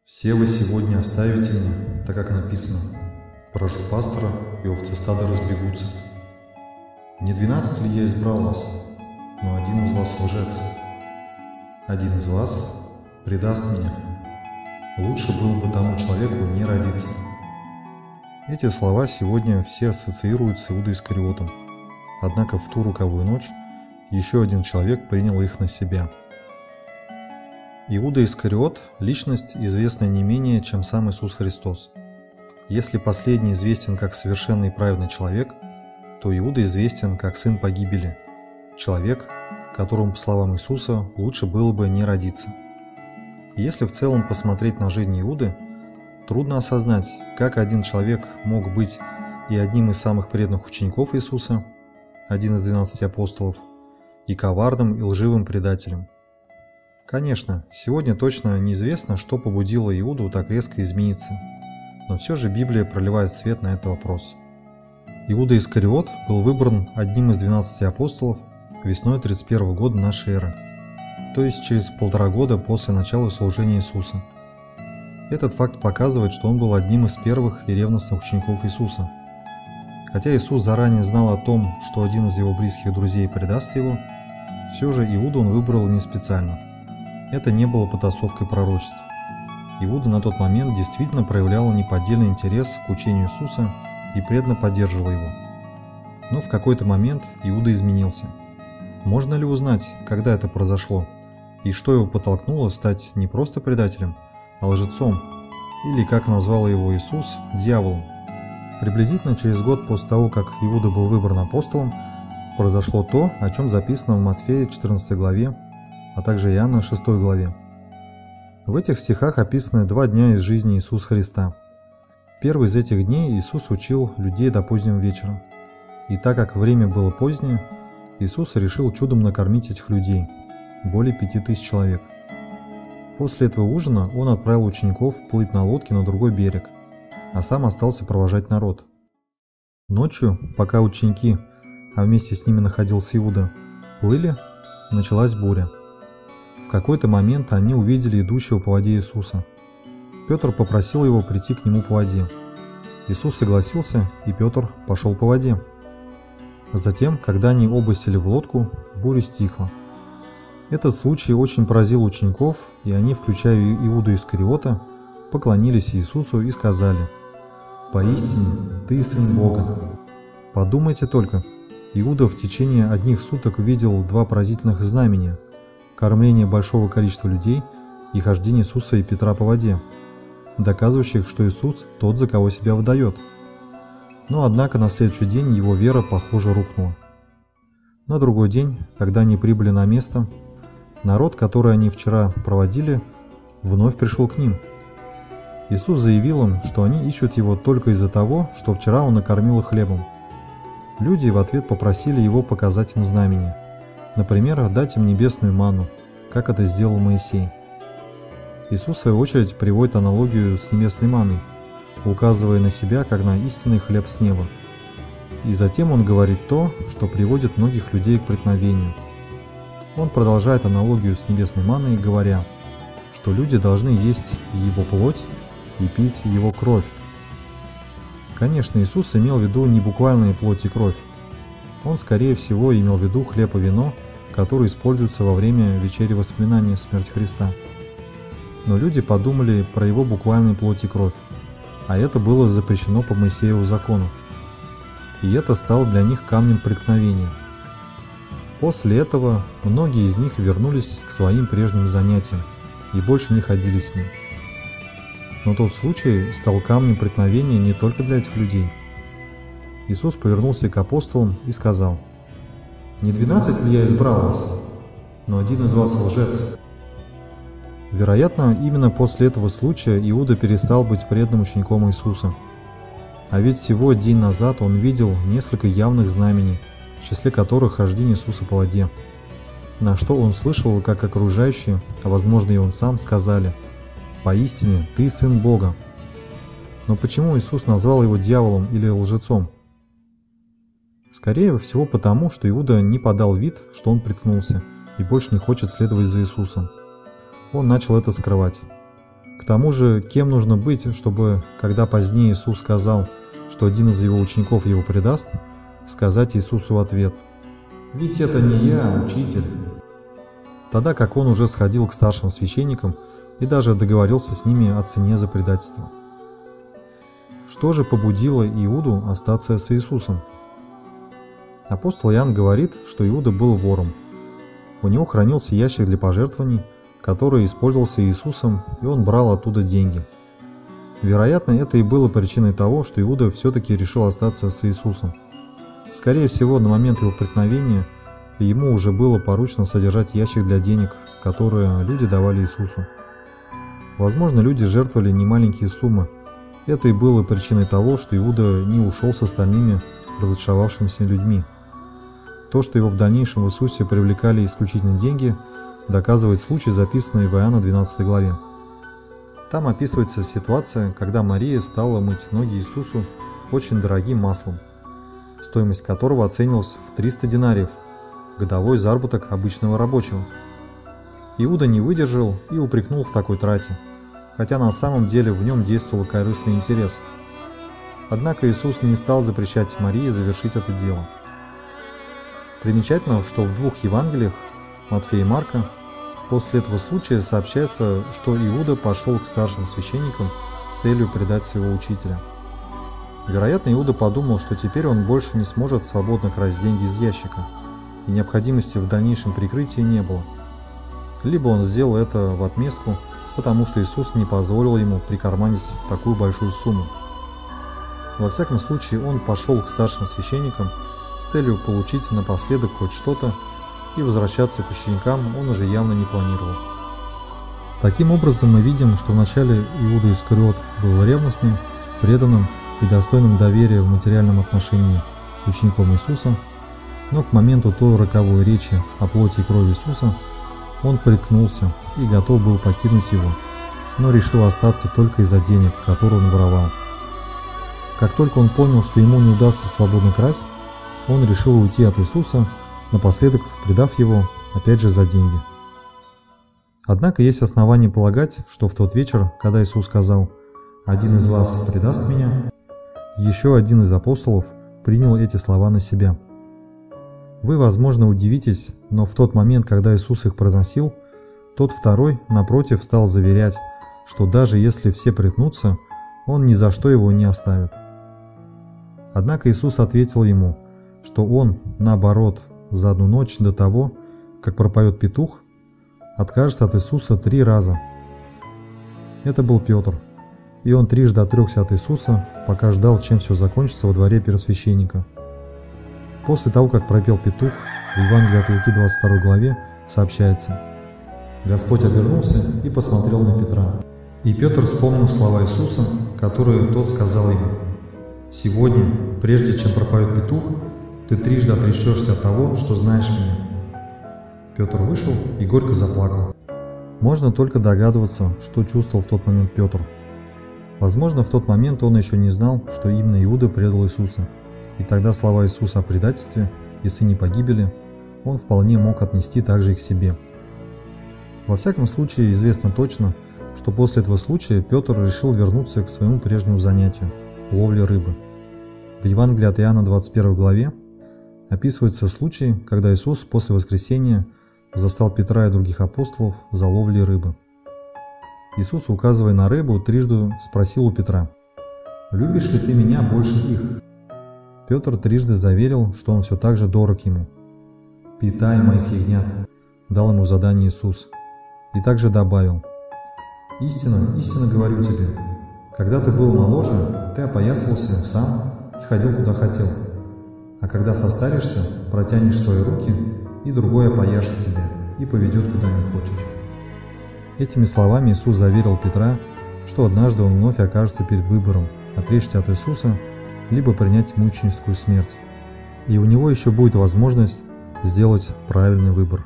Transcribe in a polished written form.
Все вы сегодня оставите меня, так как написано: поражу пастора, и овцы стада разбегутся. Не 12 ли я избрал вас, но один из вас лжец. Один из вас предаст меня. Лучше было бы тому человеку не родиться. Эти слова сегодня все ассоциируют с Иудой Искариотом. Однако в ту роковую ночь еще один человек принял их на себя. Иуда Искариот – личность, известная не менее, чем сам Иисус Христос. Если последний известен как совершенный и праведный человек, то Иуда известен как сын погибели, человек, которому, по словам Иисуса, лучше было бы не родиться. Если в целом посмотреть на жизнь Иуды, трудно осознать, как один человек мог быть и одним из самых преданных учеников Иисуса, один из 12 апостолов, и коварным и лживым предателем. Конечно, сегодня точно неизвестно, что побудило Иуду так резко измениться, но все же Библия проливает свет на этот вопрос. Иуда Искариот был выбран одним из 12 апостолов весной 31 года нашей эры, то есть через 1,5 года после начала служения Иисуса. Этот факт показывает, что он был одним из первых и ревностных учеников Иисуса. Хотя Иисус заранее знал о том, что один из его близких друзей предаст его, все же Иуду он выбрал не специально. Это не было потасовкой пророчеств. Иуда на тот момент действительно проявлял неподдельный интерес к учению Иисуса и преданно поддерживал его. Но в какой-то момент Иуда изменился. Можно ли узнать, когда это произошло, и что его подтолкнуло стать не просто предателем, а лжецом, или, как назвал его Иисус, дьяволом? Приблизительно через год после того, как Иуда был выбран апостолом, произошло то, о чем записано в Матфея 14 главе, а также Иоанна 6 главе. В этих стихах описаны 2 дня из жизни Иисуса Христа. Первый из этих дней Иисус учил людей до позднего вечера. И так как время было позднее, Иисус решил чудом накормить этих людей, более 5000 человек. После этого ужина Он отправил учеников плыть на лодке на другой берег, а сам остался провожать народ. Ночью, пока ученики, а вместе с ними находился Иуда, плыли, началась буря. В какой-то момент они увидели идущего по воде Иисуса. Петр попросил его прийти к нему по воде. Иисус согласился, и Петр пошел по воде. Затем, когда они оба сели в лодку, буря стихла. Этот случай очень поразил учеников, и они, включая Иуду Искариота, поклонились Иисусу и сказали: «Поистине, Ты Сын Бога». Подумайте только, Иуда в течение одних суток видел 2 поразительных знамения – кормление большого количества людей и хождение Иисуса и Петра по воде, доказывающих, что Иисус тот, за кого себя выдает. Но однако на следующий день его вера, похоже, рухнула. На другой день, когда они прибыли на место, народ, который они вчера проводили, вновь пришел к ним. Иисус заявил им, что они ищут его только из-за того, что вчера он накормил их хлебом. Люди в ответ попросили его показать им знамение. Например, дать им небесную манну, как это сделал Моисей. Иисус, в свою очередь, приводит аналогию с небесной манной, указывая на себя как на истинный хлеб с неба. И затем он говорит то, что приводит многих людей к преткновению. Он продолжает аналогию с небесной манной, говоря, что люди должны есть его плоть и пить его кровь. Конечно, Иисус имел в виду не буквальные плоть и кровь. Он, скорее всего, имел в виду хлеб и вино, которые используются во время вечери воспоминания смерти Христа. Но люди подумали про его буквальную плоть и кровь, а это было запрещено по Моисееву закону. И это стало для них камнем преткновения. После этого многие из них вернулись к своим прежним занятиям и больше не ходили с ним. Но тот случай стал камнем преткновения не только для этих людей. Иисус повернулся к апостолам и сказал: «Не 12 ли я избрал вас, но один из вас лжец». Вероятно, именно после этого случая Иуда перестал быть преданным учеником Иисуса. А ведь всего день назад он видел несколько явных знамений, в числе которых хождение Иисуса по воде, на что он слышал, как окружающие, а возможно и он сам, сказали: «Поистине, Ты Сын Бога». Но почему Иисус назвал его дьяволом или лжецом? Скорее всего потому, что Иуда не подал вид, что он приткнулся и больше не хочет следовать за Иисусом. Он начал это скрывать. К тому же, кем нужно быть, чтобы, когда позднее Иисус сказал, что один из его учеников его предаст, сказать Иисусу в ответ: «Ведь это не я, учитель», тогда как он уже сходил к старшим священникам и даже договорился с ними о цене за предательство. Что же побудило Иуду остаться с Иисусом? Апостол Иоанн говорит, что Иуда был вором. У него хранился ящик для пожертвований, который использовался Иисусом, и он брал оттуда деньги. Вероятно, это и было причиной того, что Иуда все-таки решил остаться с Иисусом. Скорее всего, на момент его преткновения ему уже было поручено содержать ящик для денег, которые люди давали Иисусу. Возможно, люди жертвовали немаленькие суммы. Это и было причиной того, что Иуда не ушел с остальными разочаровавшимися людьми. То, что его в дальнейшем в Иисусе привлекали исключительно деньги, доказывает случай, записанный в Иоанна 12 главе. Там описывается ситуация, когда Мария стала мыть ноги Иисусу очень дорогим маслом, стоимость которого оценивалась в 300 динариев, годовой заработок обычного рабочего. Иуда не выдержал и упрекнул в такой трате, хотя на самом деле в нем действовал корыстный интерес. Однако Иисус не стал запрещать Марии завершить это дело. Примечательно, что в двух Евангелиях, Матфея и Марка, после этого случая сообщается, что Иуда пошел к старшим священникам с целью предать своего учителя. Вероятно, Иуда подумал, что теперь он больше не сможет свободно красть деньги из ящика, и необходимости в дальнейшем прикрытии не было. Либо он сделал это в отместку, потому что Иисус не позволил ему прикарманить такую большую сумму. Во всяком случае, он пошел к старшим священникам с целью получить напоследок хоть что-то, и возвращаться к ученикам он уже явно не планировал. Таким образом, мы видим, что вначале Иуда Искариот был ревностным, преданным и достойным доверия в материальном отношении учеником Иисуса, но к моменту той роковой речи о плоти и крови Иисуса он приткнулся и готов был покинуть его, но решил остаться только из-за денег, которые он воровал. Как только он понял, что ему не удастся свободно красть, он решил уйти от Иисуса, напоследок предав его, опять же, за деньги. Однако есть основания полагать, что в тот вечер, когда Иисус сказал: «Один из вас предаст меня», еще один из апостолов принял эти слова на себя. Вы, возможно, удивитесь, но в тот момент, когда Иисус их произносил, тот второй, напротив, стал заверять, что даже если все приткнутся, он ни за что его не оставит. Однако Иисус ответил ему, что он, наоборот, за одну ночь до того, как пропоет петух, откажется от Иисуса 3 раза. Это был Петр, и он трижды отрекся от Иисуса, пока ждал, чем все закончится во дворе первосвященника. После того, как пропел петух, в Евангелии от Луки 22 главе сообщается: «Господь обернулся и посмотрел на Петра. И Петр вспомнил слова Иисуса, которые тот сказал ему: „Сегодня, прежде чем пропоет петух, ты трижды отречешься от того, что знаешь меня“». Петр вышел и горько заплакал. Можно только догадываться, что чувствовал в тот момент Петр. Возможно, в тот момент он еще не знал, что именно Иуда предал Иисуса, и тогда слова Иисуса о предательстве и сыне погибели он вполне мог отнести также и к себе. Во всяком случае, известно точно, что после этого случая Петр решил вернуться к своему прежнему занятию – ловле рыбы. В Евангелии от Иоанна 21 главе описывается случай, когда Иисус после воскресения застал Петра и других апостолов за ловлей рыбы. Иисус, указывая на рыбу, трижды спросил у Петра: «Любишь ли ты меня больше их?» Петр трижды заверил, что он все так же дорог ему. «Питай моих ягнят», – дал ему задание Иисус, и также добавил: «Истинно, истинно говорю тебе, когда ты был моложе, ты опоясывался сам и ходил куда хотел, а когда состаришься, протянешь свои руки, и другой опояшет тебя и поведет куда не хочешь». Этими словами Иисус заверил Петра, что однажды он вновь окажется перед выбором – отречься от Иисуса, либо принять мученическую смерть. И у него еще будет возможность сделать правильный выбор.